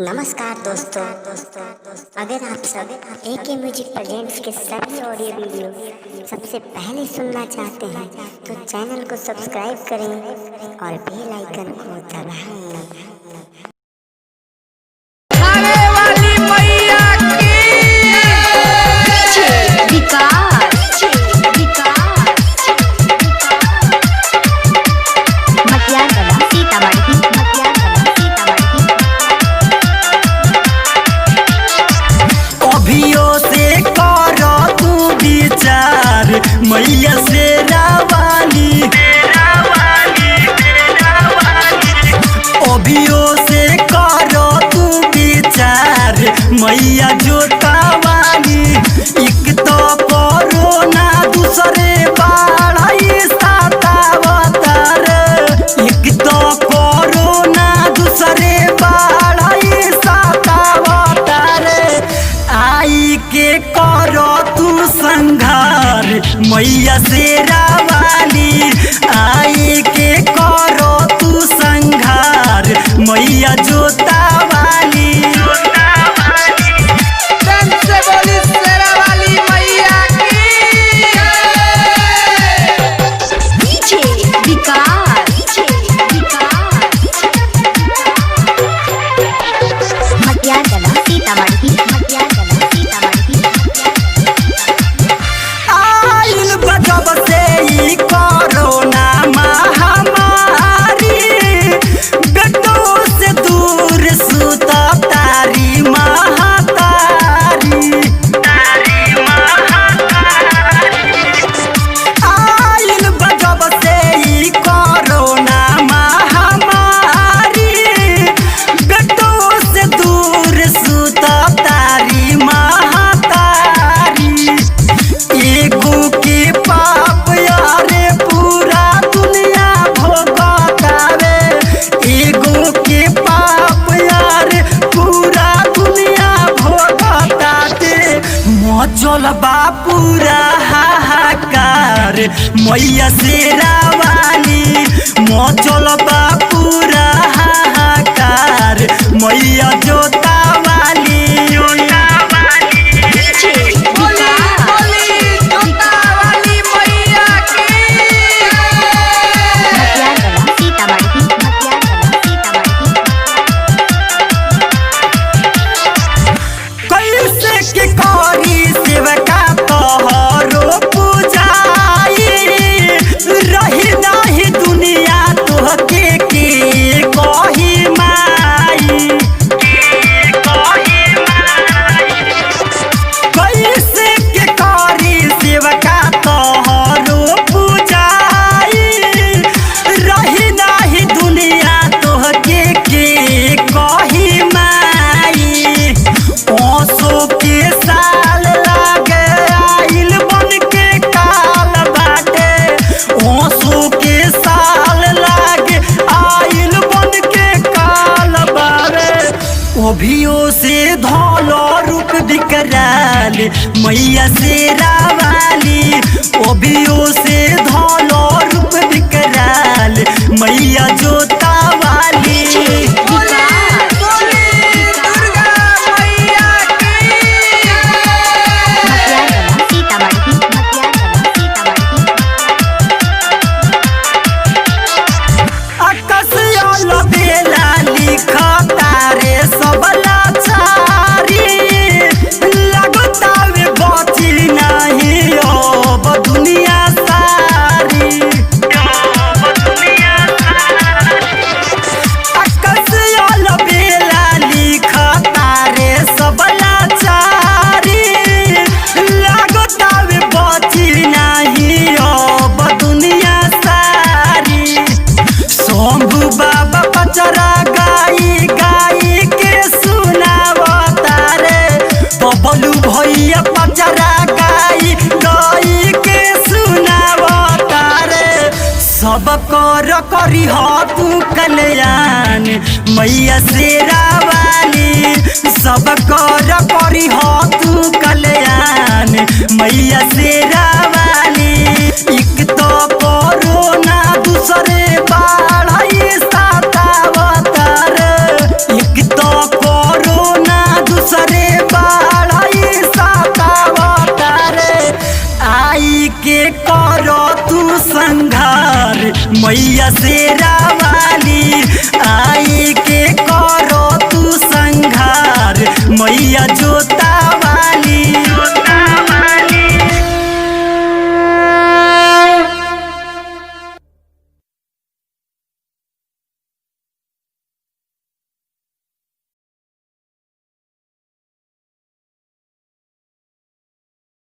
नमस्कार दोस्तों, अगर आप सब AK म्यूजिक प्रेजेंट्स के सभी ऑडियो वीडियो सबसे पहले सुनना चाहते हैं तो चैनल को सब्सक्राइब करें और बेल आइकन को दबाएं। मैया से रावाली अभियो से करो तू विचार मैया जोतावाली। एक तो कोरोना दूसरे बाढ़ सतावतार, एक तो कोरोना दूसरे बाढ़ सतावतार। आई के करो तू संघार मैया से रावाली, आई के करो तू संघार मैया जोतावाली। चल बापूरा हाहाकार मैया से रावाली, मचल बापूरा हाहाकार मैया जोतावाली। अभियो से धौलो रूप विकराल मैया से रावाली, अभियो से धौलो रूप विकराल मैया जोतावाली। भैया पचरा गाई गाई के सुनावतार, सब कर करी हो तू कल्याण मैया से रावाली, सब कर करी हो तू कल्याण मैया से रावाली। एक तो कोरोना दूसरे बाढ़ सतावतार, एक तो संघार मैया शेरा वाली आई के करो तू संघार मैया जोता